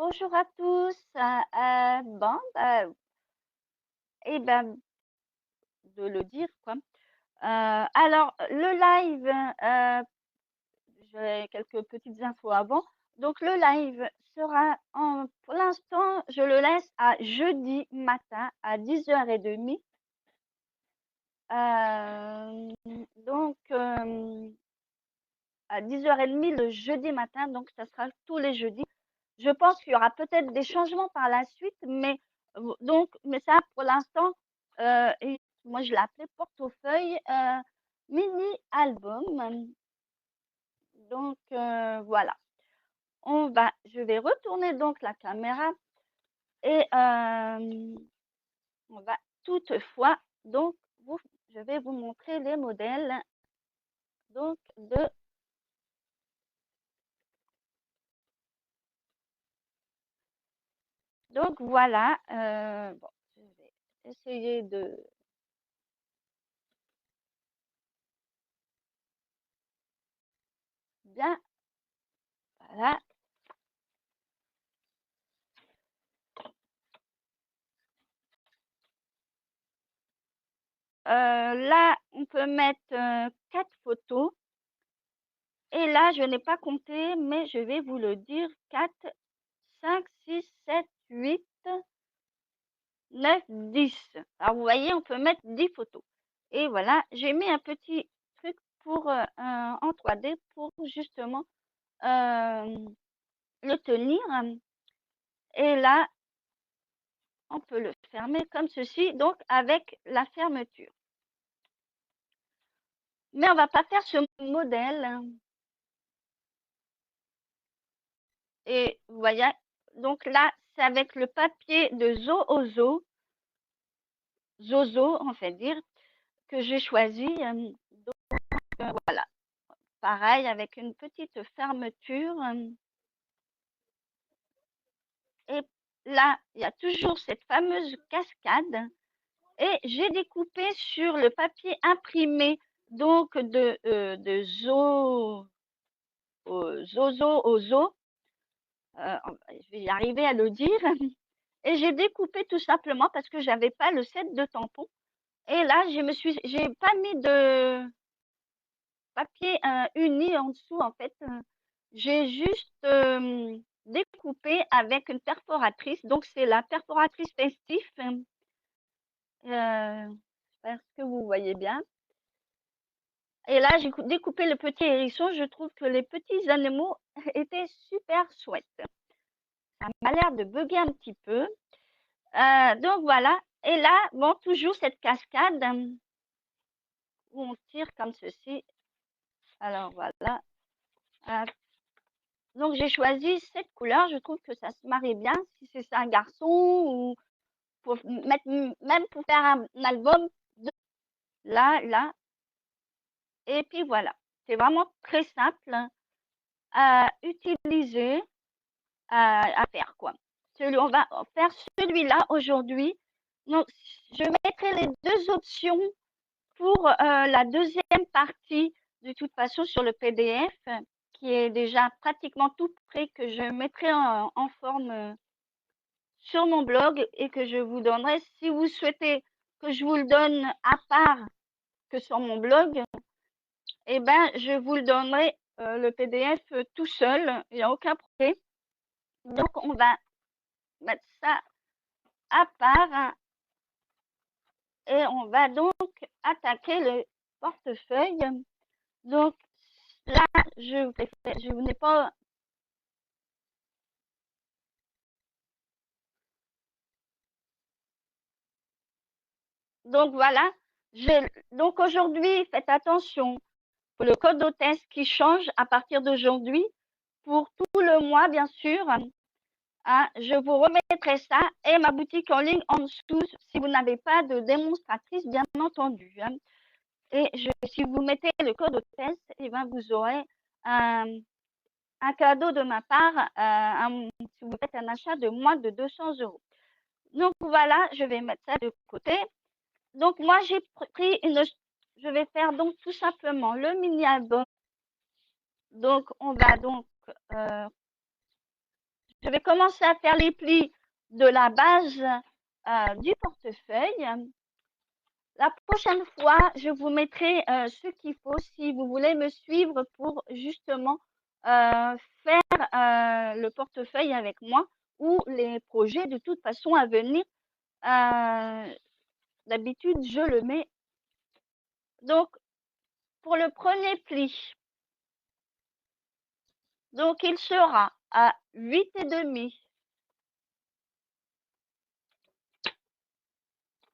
Bonjour à tous. Bon, et ben, de le dire, quoi. Alors, le live, j'ai quelques petites infos avant. Donc, le live sera pour l'instant, je le laisse à jeudi matin à 10h30. Donc, à 10h30 le jeudi matin, donc ça sera tous les jeudis. Je pense qu'il y aura peut-être des changements par la suite, mais donc, mais ça pour l'instant, et moi je l'ai appelé portefeuille mini album. Donc voilà. Je vais retourner donc la caméra et on va toutefois donc je vais vous montrer les modèles donc donc voilà. Bon, je vais essayer de bien, voilà. Là, on peut mettre 4 photos. Et là, je n'ai pas compté, mais je vais vous le dire. 4, 5, 6, 7, 8, 9, 10. Alors, vous voyez, on peut mettre 10 photos. Et voilà, j'ai mis un petit truc pour en 3D pour justement le tenir. Et là, on peut le fermer comme ceci, donc avec la fermeture. Mais on va pas faire ce modèle. Et vous voyez, donc là, c'est avec le papier de Zozo, on fait dire, que j'ai choisi. Voilà, pareil, avec une petite fermeture. Et là, il y a toujours cette fameuse cascade. Et j'ai découpé sur le papier imprimé, donc de Zozo Ozo. Je vais y arriver à le dire. Et j'ai découpé tout simplement parce que j'avais pas le set de tampons. Et là, j'ai pas mis de papier uni en dessous, en fait. J'ai juste découpé avec une perforatrice. Donc, c'est la perforatrice festif. J'espère que vous voyez bien. Et là, j'ai découpé le petit hérisson. Je trouve que les petits animaux étaient super chouettes. Ça m'a l'air de bugger un petit peu. Donc, voilà. Et là, bon, toujours cette cascade où on tire comme ceci. Alors, voilà. Donc, j'ai choisi cette couleur. Je trouve que ça se marie bien si c'est un garçon ou pour mettre, même pour faire un album de là, là. Et puis voilà. C'est vraiment très simple à utiliser, à faire, quoi. On va faire celui-là aujourd'hui. Donc, je mettrai les deux options pour la deuxième partie, de toute façon, sur le PDF, qui est déjà pratiquement tout prêt, que je mettrai en forme sur mon blog et que je vous donnerai. Si vous souhaitez que je vous le donne à part que sur mon blog, eh ben, je vous le donnerai le PDF tout seul, il n'y a aucun problème. Donc, on va mettre ça à part hein, et on va donc attaquer le portefeuille. Donc, là, je n'ai pas. Donc, voilà. Donc, aujourd'hui, faites attention pour le code d'hôtesse qui change à partir d'aujourd'hui pour tout le mois, bien sûr. Hein, je vous remettrai ça et ma boutique en ligne en dessous si vous n'avez pas de démonstratrice, bien entendu. Hein. Et si vous mettez le code hôtesse, eh ben, vous aurez un, un cadeau de ma part si vous faites un achat de moins de 200 euros. Donc voilà, je vais mettre ça de côté. Donc moi, j'ai pris je vais faire donc tout simplement le mini album. Donc on va donc, je vais commencer à faire les plis de la base du portefeuille. La prochaine fois, je vous mettrai ce qu'il faut si vous voulez me suivre pour justement faire le portefeuille avec moi ou les projets de toute façon à venir. D'habitude, je le mets. Donc, pour le premier pli, donc il sera à 8,5.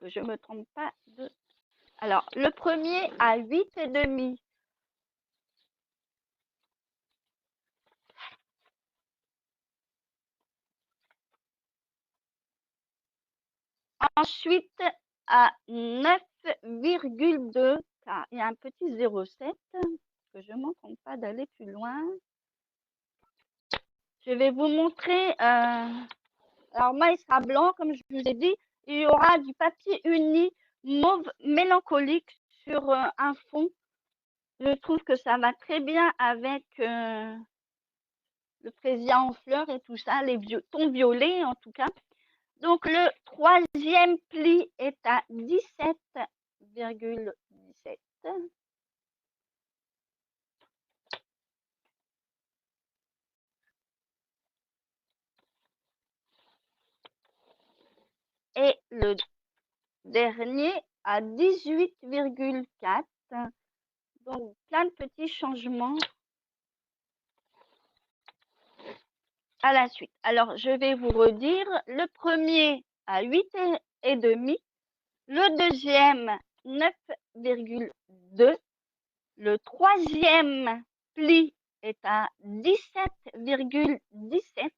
Que je me trompe pas de. Alors, le premier à 8,5. Ensuite, à 9,2, car il y a un petit 0,7, que je ne m'en trompe pas d'aller plus loin. Je vais vous montrer. Alors, moi, il sera blanc, comme je vous ai dit. Il y aura du papier uni mauve mélancolique sur un fond. Je trouve que ça va très bien avec le frésia en fleurs et tout ça, les tons violets en tout cas. Donc, le troisième pli est à 17,17. Et le dernier à 18,4. Donc, plein de petits changements à la suite. Alors, je vais vous redire. Le premier à 8,5. Le deuxième, 9,2. Le troisième pli est à 17,17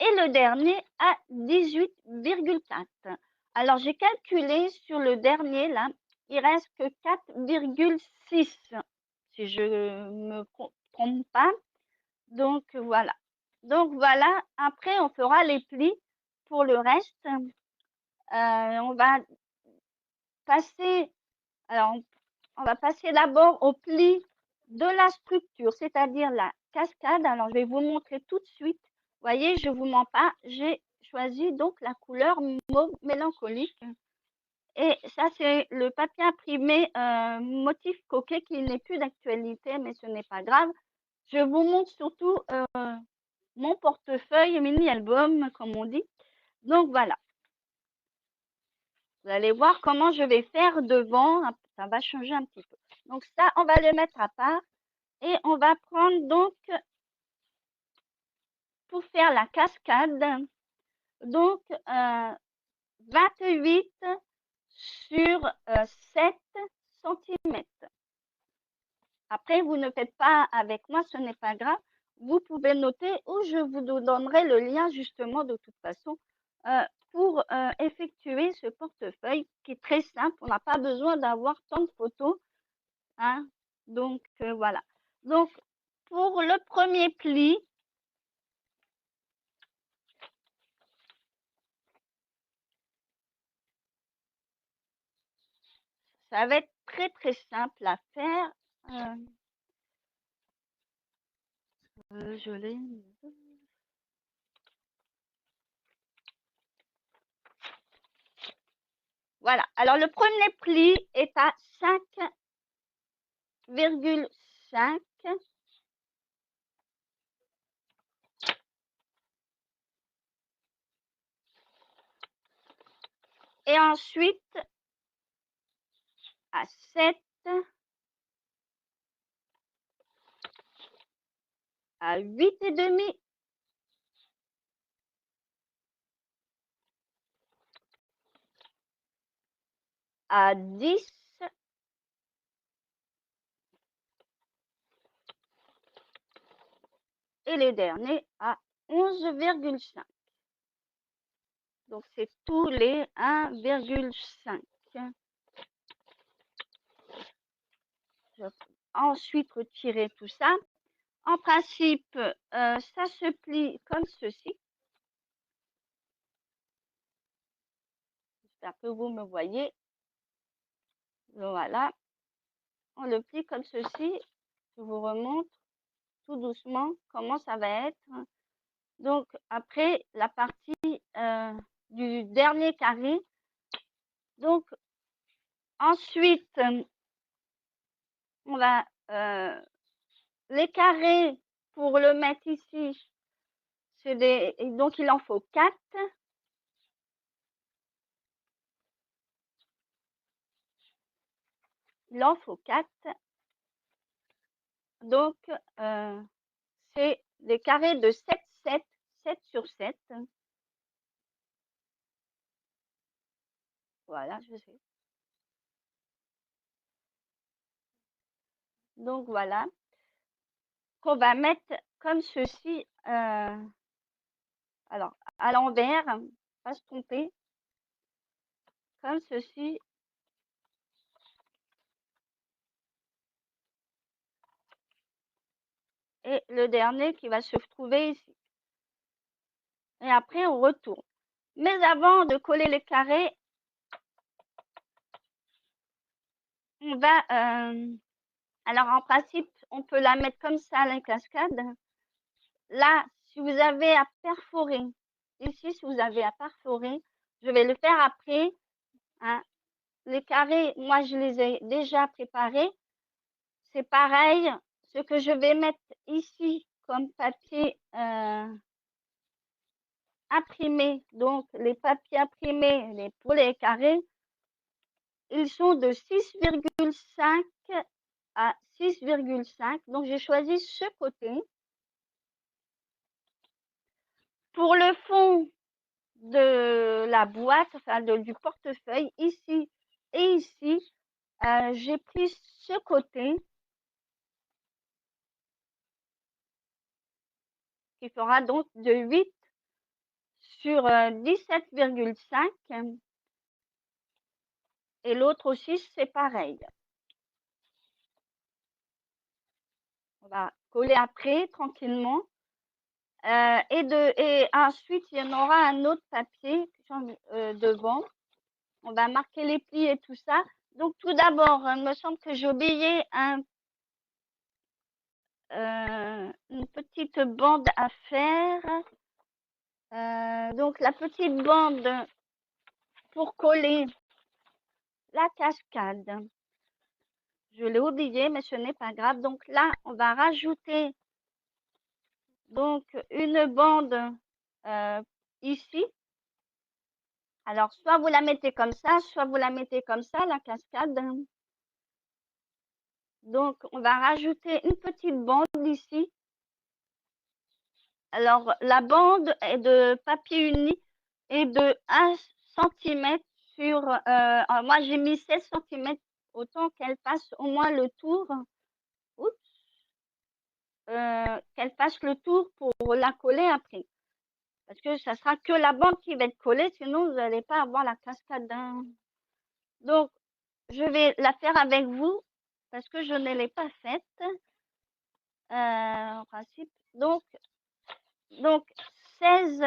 et le dernier à 18,4. Alors, j'ai calculé sur le dernier, là, il reste que 4,6, si je ne me trompe pas. Donc, voilà. Donc, voilà. Après, on fera les plis pour le reste. On va passer, alors, on va passer d'abord au pli de la structure, c'est-à-dire la cascade. Alors, je vais vous montrer tout de suite. Vous voyez, je vous mens pas, j'ai choisi donc la couleur mauve mélancolique. Et ça, c'est le papier imprimé motif coquet qui n'est plus d'actualité, mais ce n'est pas grave. Je vous montre surtout mon portefeuille mini-album, comme on dit. Donc, voilà. Vous allez voir comment je vais faire devant. Ça va changer un petit peu. Donc, ça, on va le mettre à part. Et on va prendre donc, pour faire la cascade, donc 28 sur 7 cm. Après, vous ne faites pas avec moi, ce n'est pas grave. Vous pouvez noter ou je vous donnerai le lien justement de toute façon pour effectuer ce portefeuille qui est très simple. On n'a pas besoin d'avoir tant de photos. Hein. Donc, voilà. Donc, pour le premier pli, ça va être très, très simple à faire. Je l'ai. Voilà. Alors, le premier pli est à 5 1,5 et ensuite à 7, à 8,5, à 10, et les derniers à 11,5. Donc, c'est tous les 1,5. Je vais ensuite retirer tout ça. En principe, ça se plie comme ceci. J'espère que vous me voyez. Voilà. On le plie comme ceci. Je vous remontre tout doucement comment ça va être. Donc, après, la partie du dernier carré. Donc, ensuite, on va les carrés pour le mettre ici. Donc, il en faut 4. Il en faut 4. Donc, c'est des carrés de 7, 7, 7 sur 7. Voilà, je sais. Donc, voilà. Qu'on va mettre comme ceci. Alors, à l'envers, pas se tromper. Comme ceci. Et le dernier qui va se trouver ici. Et après, on retourne. Mais avant de coller les carrés, on va... alors, en principe, on peut la mettre comme ça, la cascade. Là, si vous avez à perforer, ici, si vous avez à perforer, je vais le faire après. Hein. Les carrés, moi, je les ai déjà préparés. C'est pareil. Ce que je vais mettre ici comme papier imprimé, donc les papiers imprimés pour les carrés, ils sont de 6,5 à 6,5. Donc, j'ai choisi ce côté. Pour le fond de la boîte, enfin du portefeuille, ici et ici, j'ai pris ce côté qui fera donc de 8 sur 17,5 et l'autre aussi, c'est pareil. On va coller après tranquillement. Et ensuite, il y en aura un autre papier devant. On va marquer les plis et tout ça. Donc, tout d'abord, il me semble que j'ai oublié une petite bande à faire. Donc, la petite bande pour coller la cascade. Je l'ai oublié, mais ce n'est pas grave. Donc là, on va rajouter donc une bande ici. Alors, soit vous la mettez comme ça, soit vous la mettez comme ça, la cascade. Donc, on va rajouter une petite bande ici. Alors, la bande est de papier uni et de 1 cm sur... moi, j'ai mis 16 cm, autant qu'elle fasse au moins le tour. Qu'elle fasse le tour pour la coller après. Parce que ça sera que la bande qui va être collée, sinon vous n'allez pas avoir la cascade. Donc, je vais la faire avec vous parce que je ne l'ai pas faite en principe. Donc 16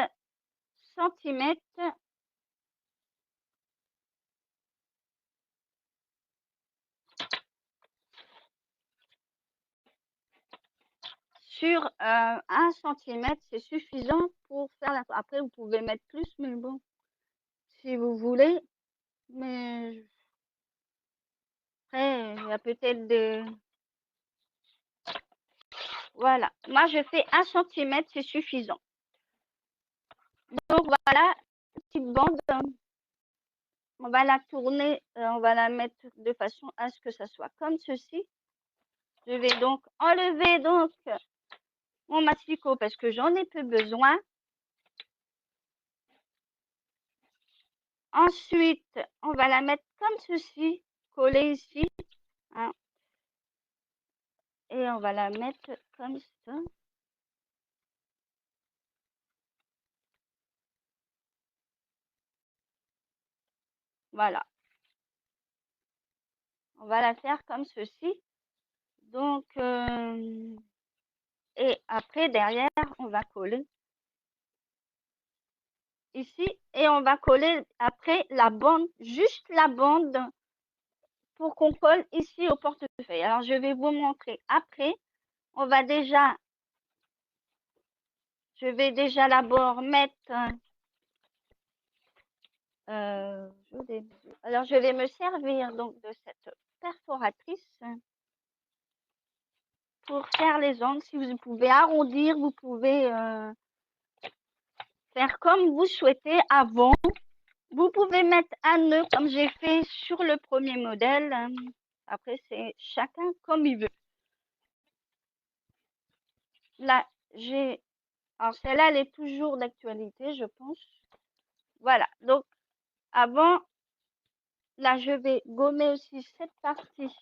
cm sur 1 cm, c'est suffisant pour faire la... Après, vous pouvez mettre plus, mais bon, si vous voulez. Mais après, il y a peut-être des... Voilà. Moi, je fais 1 centimètre, c'est suffisant. Donc, voilà, petite bande. On va la tourner, on va la mettre de façon à ce que ça soit comme ceci. Je vais donc enlever donc mon masticot parce que j'en ai plus besoin. Ensuite, on va la mettre comme ceci, collée ici. Hein, et on va la mettre comme ça. Voilà. On va la faire comme ceci. Donc, et après, derrière, on va coller ici. Et on va coller après la bande, juste la bande pour qu'on colle ici au portefeuille. Alors, je vais vous montrer après. On va déjà, je vais déjà d'abord mettre, alors je vais me servir donc de cette perforatrice pour faire les angles. Si vous pouvez arrondir, vous pouvez faire comme vous souhaitez avant. Vous pouvez mettre un nœud comme j'ai fait sur le premier modèle. Après, c'est chacun comme il veut. Là, j'ai, alors celle-là, elle est toujours d'actualité, je pense. Voilà. Donc, avant, là, je vais gommer aussi cette partie.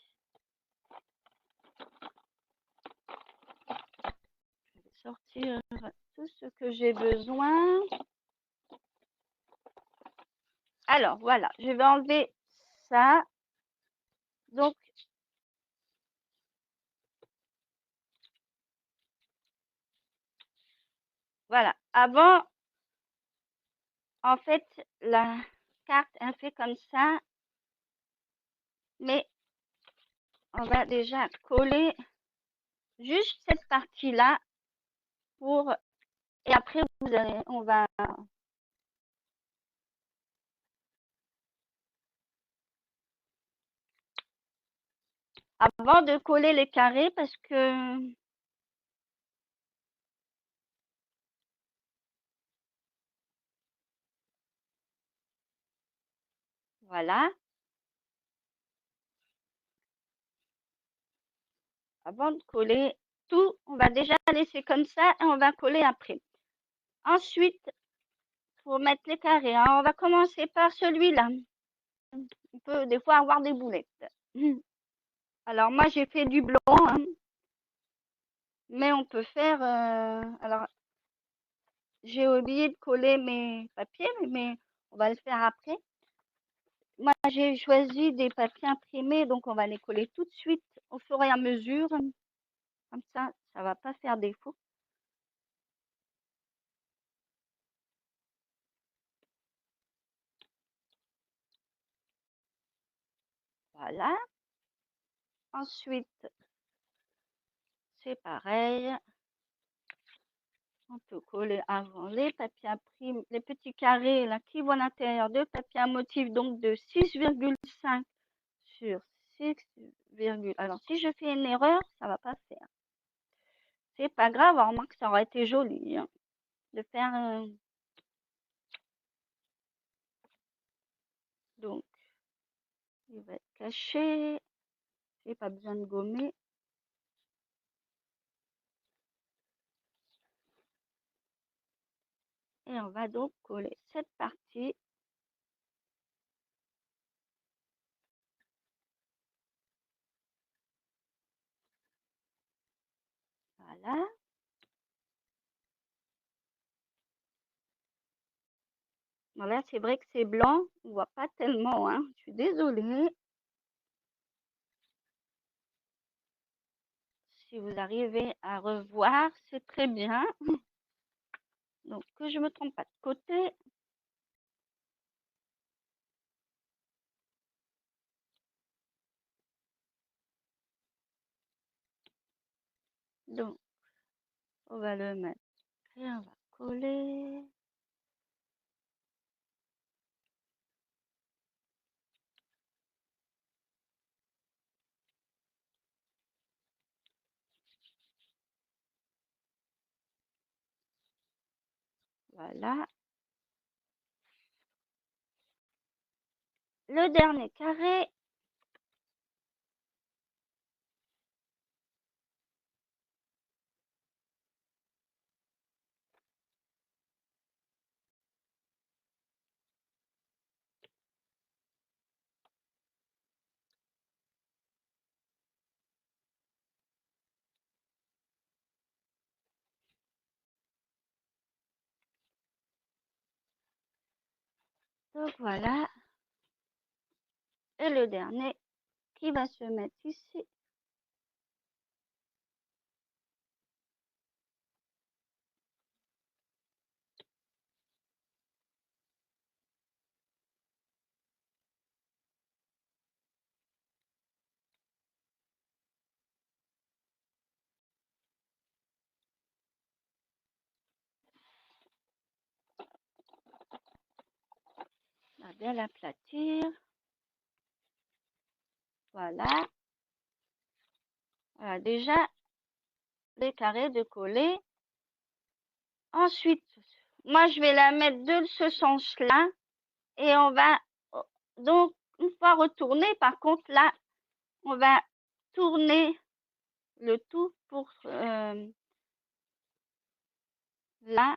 Je vais sortir tout ce que j'ai besoin. Alors, voilà, je vais enlever ça. Donc, voilà. Avant, en fait, la carte est fait comme ça. Mais on va déjà coller juste cette partie-là pour... Et après, vous allez, on va... Avant de coller les carrés, parce que... Voilà. Avant de coller tout, on va déjà laisser comme ça et on va coller après. Ensuite, pour mettre les carrés, hein, on va commencer par celui-là. On peut des fois avoir des boulettes. Alors moi, j'ai fait du blanc, hein, mais on peut faire... alors, j'ai oublié de coller mes papiers, mais on va le faire après. Moi, j'ai choisi des papiers imprimés, donc on va les coller tout de suite au fur et à mesure. Comme ça va pas faire défaut. Voilà. Ensuite, c'est pareil. On peut coller avant les papiers imprimés, les petits carrés là qui vont à l'intérieur de papier à motif, donc de 6,5 sur 6, alors si je fais une erreur, ça va pas faire. C'est pas grave, on remarque que ça aurait été joli hein, de faire donc il va être caché, j'ai pas besoin de gommer. Et on va donc coller cette partie. Voilà. Bon, là, c'est vrai que c'est blanc, on voit pas tellement, hein. Je suis désolée. Si vous arrivez à revoir, c'est très bien. Donc, que je me trompe pas de côté. Donc, on va le mettre et on va coller. Voilà. Le dernier carré. Donc voilà. Et le dernier qui va se mettre ici. On va bien l'aplatir. Voilà. Voilà déjà les carrés de coller. Ensuite, moi je vais la mettre de ce sens-là et on va donc une fois retourné, par contre là, on va tourner le tout pour là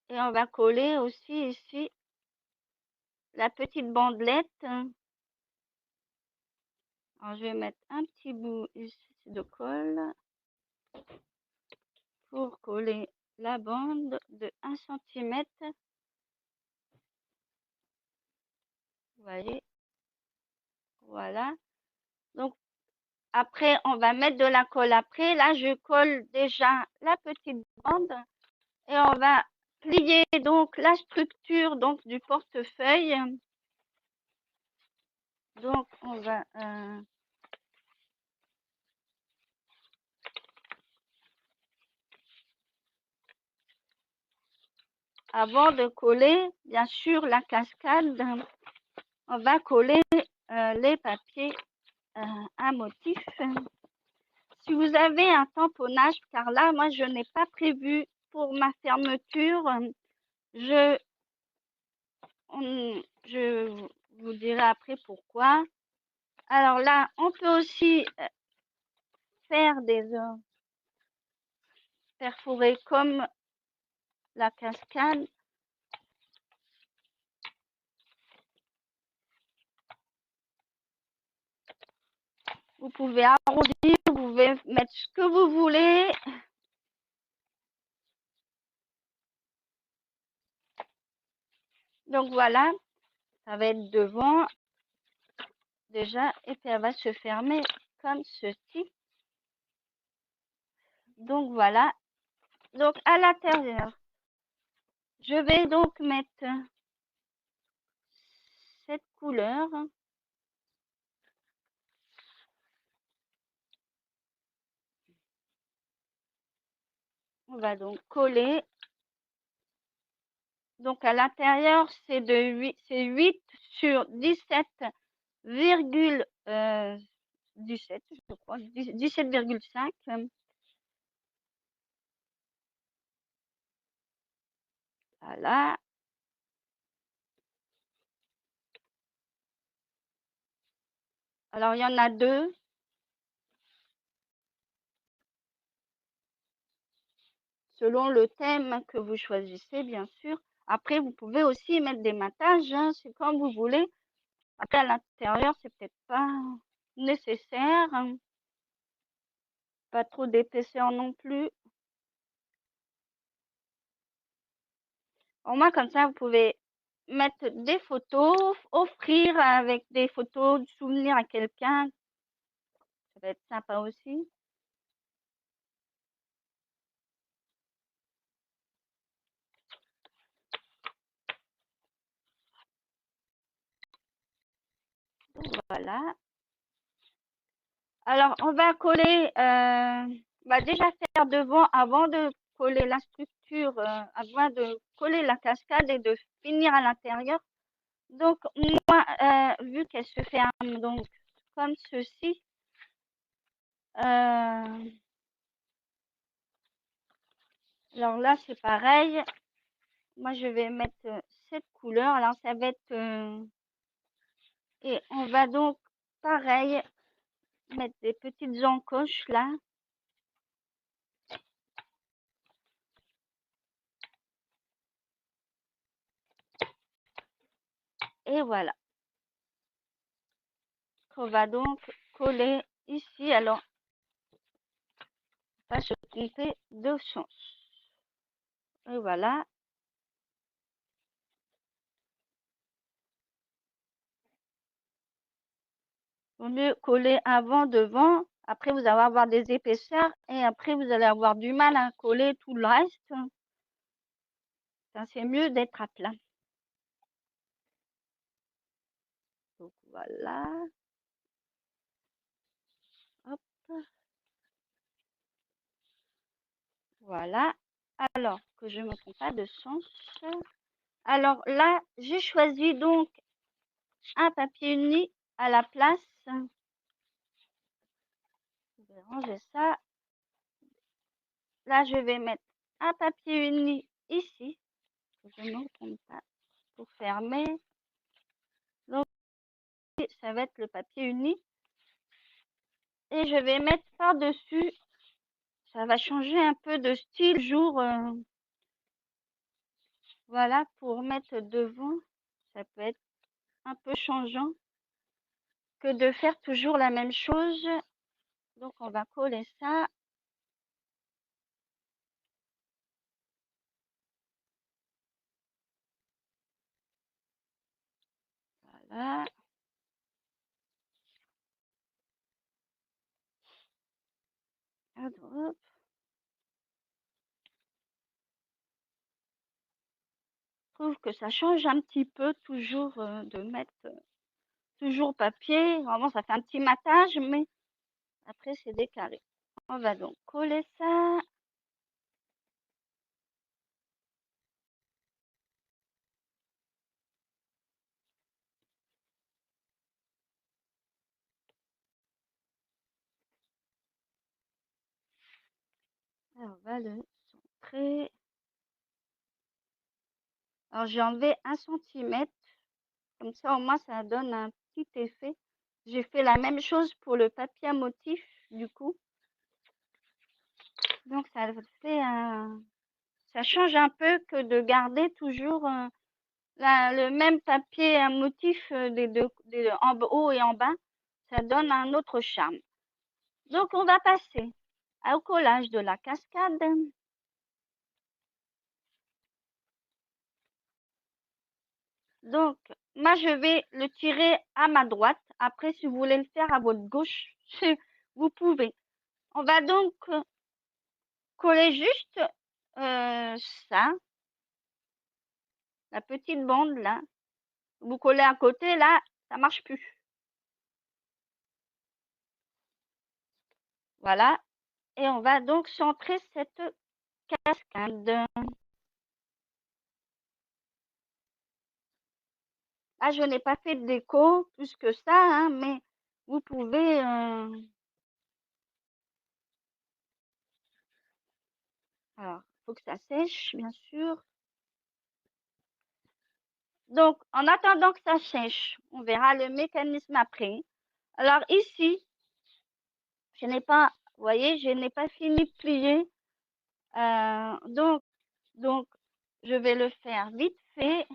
et on va coller aussi ici la petite bandelette. Alors je vais mettre un petit bout ici de colle pour coller la bande de 1 cm. Vous voyez, voilà. Donc après, on va mettre de la colle après. Là, je colle déjà la petite bande et on va plier donc la structure donc du portefeuille. Donc on va avant de coller bien sûr la cascade, on va coller les papiers à motif. Si vous avez un tamponnage, car là moi je n'ai pas prévu pour ma fermeture, je vous dirai après pourquoi. Alors là, on peut aussi faire des perforés comme la cascade. Vous pouvez arrondir, vous pouvez mettre ce que vous voulez. Donc voilà, ça va être devant déjà et puis elle va se fermer comme ceci. Donc voilà. Donc à l'intérieur, je vais donc mettre cette couleur. On va donc coller. Donc à l'intérieur, c'est 8 sur 17,17, je crois, 17,5. Voilà. Alors il y en a deux. Selon le thème que vous choisissez, bien sûr. Après, vous pouvez aussi mettre des matages, hein, c'est comme vous voulez. Après, à l'intérieur, c'est peut-être pas nécessaire, hein. Pas trop d'épaisseur non plus. Au moins, comme ça, vous pouvez mettre des photos, offrir avec des photos de souvenirs à quelqu'un. Ça va être sympa aussi. Voilà. Alors, on va coller, on va déjà faire devant avant de coller la structure, avant de coller la cascade et de finir à l'intérieur. Donc, moi, vu qu'elle se ferme donc comme ceci, Alors là, c'est pareil. Moi, je vais mettre cette couleur. Alors, ça va être... et on va donc, pareil, mettre des petites encoches là. Et voilà. On va donc coller ici. Alors, on va se tromper de sens. Et voilà. Vaut mieux coller avant, devant. Après, vous allez avoir des épaisseurs et après, vous allez avoir du mal à coller tout le reste. C'est mieux d'être à plat. Donc, voilà. Hop. Voilà. Alors, que je ne me trompe pas de sens. Alors là, j'ai choisi donc un papier uni à la place. Je vais ranger ça. Là, je vais mettre un papier uni ici. Je ne me trompe pas. Pour fermer. Donc, ça va être le papier uni. Et je vais mettre par-dessus. Ça va changer un peu de style jour. Voilà, pour mettre devant. Ça peut être un peu changeant que de faire toujours la même chose. Donc, on va coller ça. Voilà. Hop. Je trouve que ça change un petit peu toujours de mettre toujours papier. Vraiment, ça fait un petit matage, mais après, c'est des carrés. On va donc coller ça. Alors, on va le centrer. Alors, j'ai enlevé 1 cm. Comme ça, au moins, ça donne un petit effet. J'ai fait la même chose pour le papier à motif, du coup. Donc, ça fait ça change un peu que de garder toujours le même papier à motif des deux, en haut et en bas. Ça donne un autre charme. Donc, on va passer au collage de la cascade. Donc, moi, je vais le tirer à ma droite. Après, si vous voulez le faire à votre gauche, vous pouvez. On va donc coller juste ça, la petite bande là. Vous collez à côté, là, ça marche plus. Voilà. Et on va donc centrer cette cascade. Là, je n'ai pas fait de déco plus que ça, hein, mais vous pouvez... alors, il faut que ça sèche, bien sûr. Donc, en attendant que ça sèche, on verra le mécanisme après. Alors ici, je n'ai pas, vous voyez, je n'ai pas fini de plier. Donc, je vais le faire vite fait.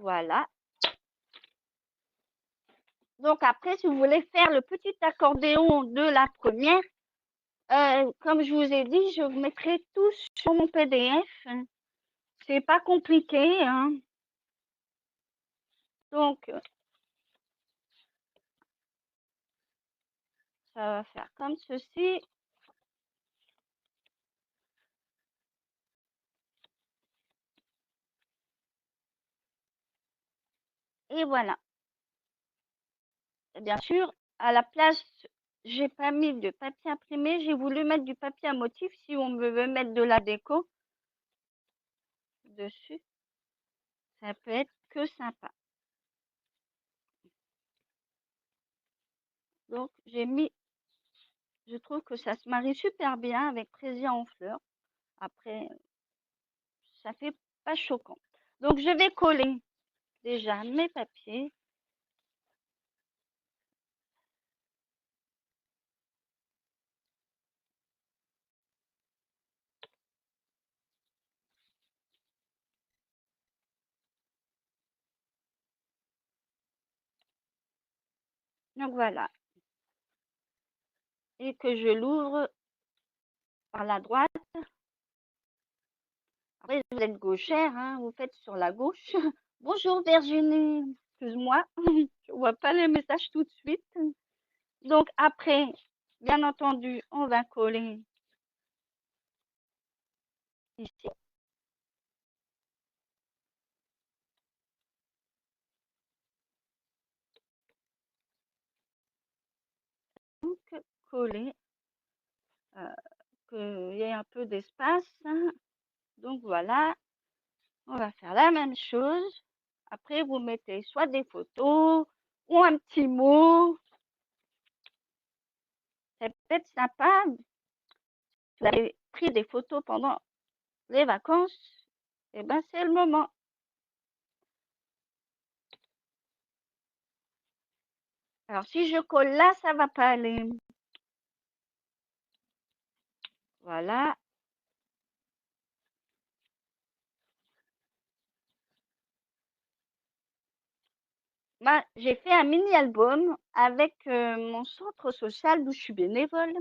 Voilà. Donc après, si vous voulez faire le petit accordéon de la première, comme je vous ai dit, je vous mettrai tout sur mon PDF. C'est pas compliqué, hein. Donc, ça va faire comme ceci. Et voilà. Et bien sûr, à la place j'ai pas mis de papier imprimé. J'ai voulu mettre du papier à motif si on veut mettre de la déco dessus. Ça peut être que sympa. Donc, j'ai mis, je trouve que ça se marie super bien avec fraisier en fleurs. Après, ça fait pas choquant. Donc, je vais coller déjà mes papiers. Donc, voilà. Et que je l'ouvre par la droite. Après, vous êtes gauchère, hein, vous faites sur la gauche. Bonjour Virginie, excuse-moi, je vois pas les messages tout de suite. Donc après, bien entendu, on va coller ici. Donc coller, qu'il y ait un peu d'espace. Donc voilà, on va faire la même chose. Après, vous mettez soit des photos ou un petit mot. C'est peut-être sympa. Vous avez pris des photos pendant les vacances. Eh ben, c'est le moment. Alors, si je colle là, ça va pas aller. Voilà. Bah, j'ai fait un mini-album avec mon centre social d'où je suis bénévole.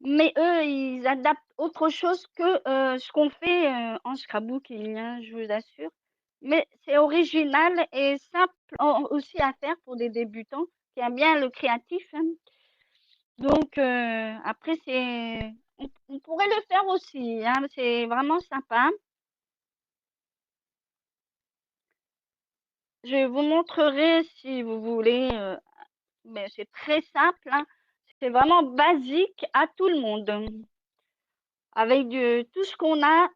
Mais eux, ils adaptent autre chose que ce qu'on fait en scrapbooking, hein, je vous assure. Mais c'est original et simple aussi à faire pour des débutants qui aiment bien le créatif, hein. Donc, après, on pourrait le faire aussi, hein, c'est vraiment sympa. Je vous montrerai si vous voulez, mais c'est très simple, hein. C'est vraiment basique à tout le monde. Avec tout ce qu'on a,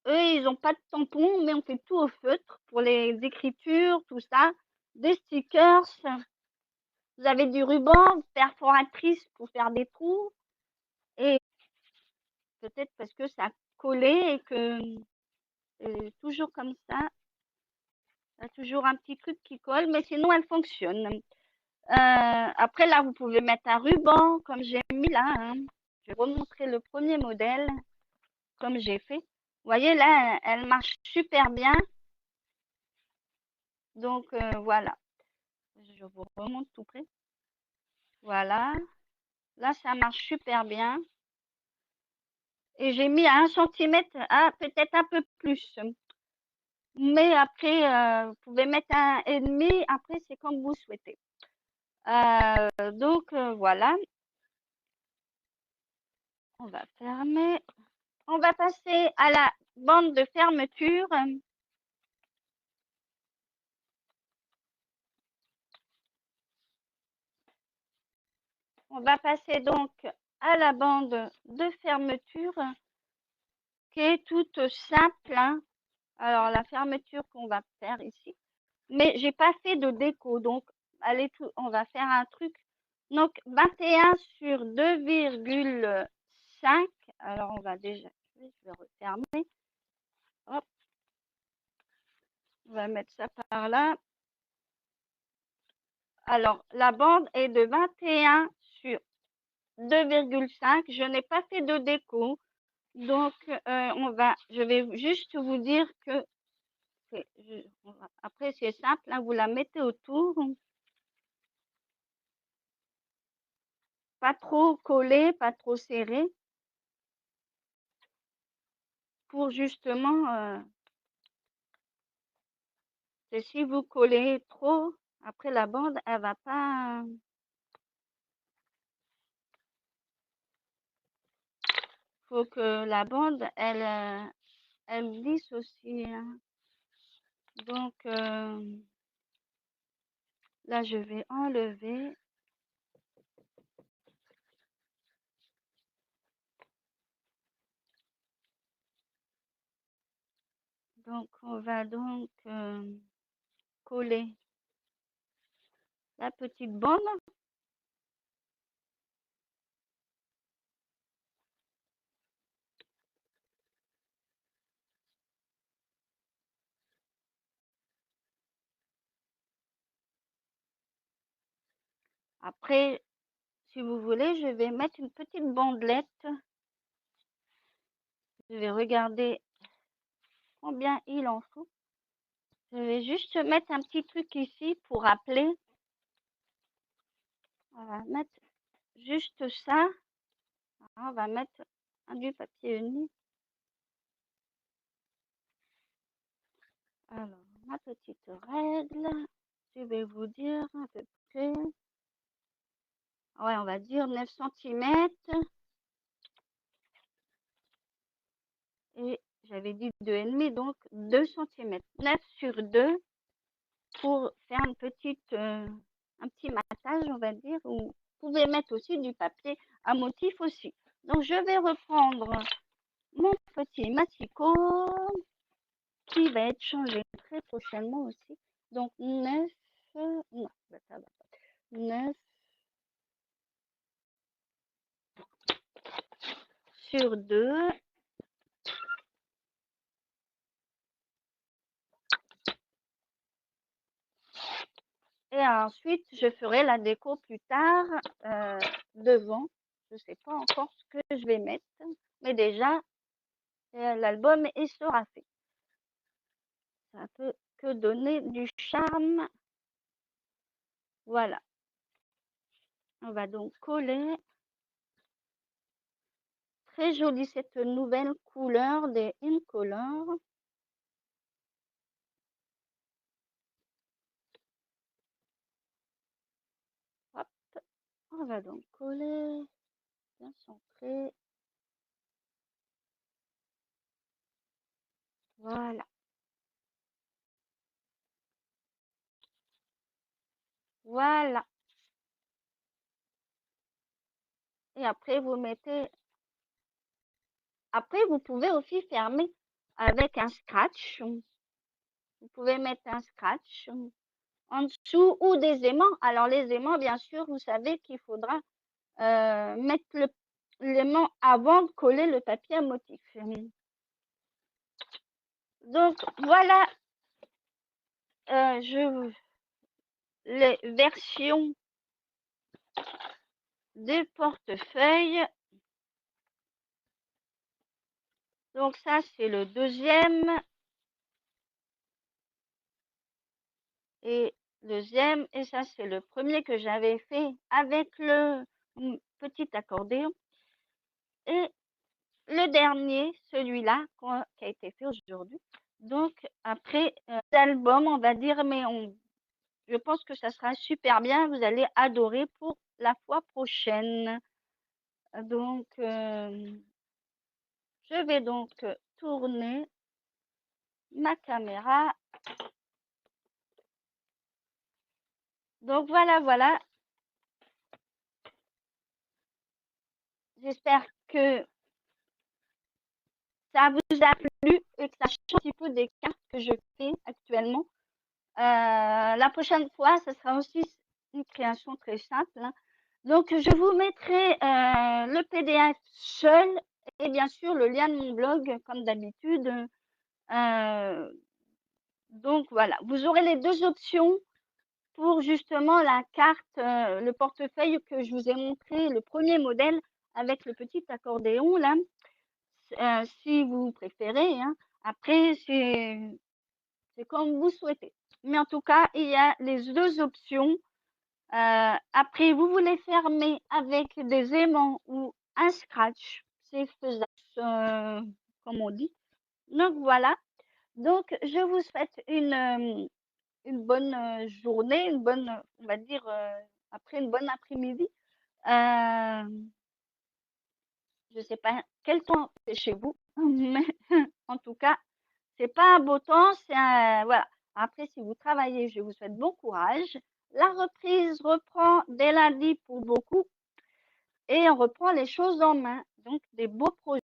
eux, ils n'ont pas de tampon, mais on fait tout au feutre pour les écritures, tout ça. Des stickers, vous avez du ruban perforatrice pour faire des trous, et peut-être parce que ça a collé et que toujours comme ça, il y a toujours un petit truc qui colle, mais sinon elle fonctionne. Après, là, vous pouvez mettre un ruban, comme j'ai mis là, hein. Je vais remontrer le premier modèle, comme j'ai fait. Vous voyez, là, elle marche super bien. Donc, voilà. Je vous remonte tout près. Voilà. Là, ça marche super bien. Et j'ai mis à 1 centimètre, peut-être un peu plus. Mais après, vous pouvez mettre un et demi. Après, c'est comme vous souhaitez. Donc, voilà. On va fermer. On va passer à la bande de fermeture. On va passer donc à la bande de fermeture qui est toute simple, hein. Alors, la fermeture qu'on va faire ici. Mais j'ai pas fait de déco, donc allez, on va faire un truc. Donc, 21 sur 2,5. Alors, on va déjà, je vais refermer. Hop, on va mettre ça par là. Alors, la bande est de 21 sur 2,5. Je n'ai pas fait de déco. Donc, je vais juste vous dire que après, c'est simple, hein, vous la mettez autour, pas trop collé, pas trop serré, pour justement, que si vous collez trop, après la bande, elle va pas, faut que la bande, elle glisse aussi, hein. Donc, là, je vais enlever. Donc, on va donc coller la petite bande. Après, si vous voulez, je vais mettre une petite bandelette. Je vais regarder combien il en faut. Je vais juste mettre un petit truc ici pour rappeler. On va mettre juste ça. On va mettre du papier uni. Alors, ma petite règle, je vais vous dire à peu près. Ouais, on va dire 9 cm. Et j'avais dit 2,5, donc 2 cm. 9 sur 2 pour faire un petit massage, on va dire. Ou vous pouvez mettre aussi du papier à motif aussi. Donc, je vais reprendre mon petit massicot qui va être changé très prochainement aussi. Donc, 9, non, ça va pas. 9 sur 2. Et ensuite, je ferai la déco plus tard devant. Je ne sais pas encore ce que je vais mettre, mais déjà, l'album sera fait. Ça peut que donner du charme. Voilà. On va donc coller. Très jolie cette nouvelle couleur des Incolor. Hop. On va donc coller. Bien centré. Voilà. Voilà. Et après, vous mettez. Après, vous pouvez aussi fermer avec un scratch. Vous pouvez mettre un scratch en dessous ou des aimants. Alors, les aimants, bien sûr, vous savez qu'il faudra mettre l'aimant avant de coller le papier à motif. Donc, voilà les versions des portefeuilles. Donc, ça, c'est le deuxième. Et deuxième, et ça, c'est le premier que j'avais fait avec le petit accordéon. Et le dernier, celui-là, qui a été fait aujourd'hui. Donc, après l'album, on va dire, mais je pense que ça sera super bien. Vous allez adorer pour la fois prochaine. Donc, je vais donc tourner ma caméra. Donc, voilà. J'espère que ça vous a plu et que ça change un petit peu des cartes que je fais actuellement. La prochaine fois, ce sera aussi une création très simple. Hein. Donc, je vous mettrai le PDF seul et bien sûr le lien de mon blog, comme d'habitude. Donc, voilà. Vous aurez les deux options pour justement la carte, le portefeuille que je vous ai montré, le premier modèle avec le petit accordéon là. Si vous préférez. Hein. Après, c'est comme vous souhaitez. Mais en tout cas, il y a les deux options. Après, vous voulez fermer avec des aimants ou un scratch. C'est faisable, comme on dit. Donc, voilà. Donc, je vous souhaite une bonne journée, une bonne, on va dire, après une bonne après-midi. Je ne sais pas quel temps c'est chez vous, mais en tout cas, c'est pas un beau temps, c'est un, voilà. Après, si vous travaillez, je vous souhaite bon courage. La reprise reprend dès lundi pour beaucoup et on reprend les choses en main. Donc, des beaux projets.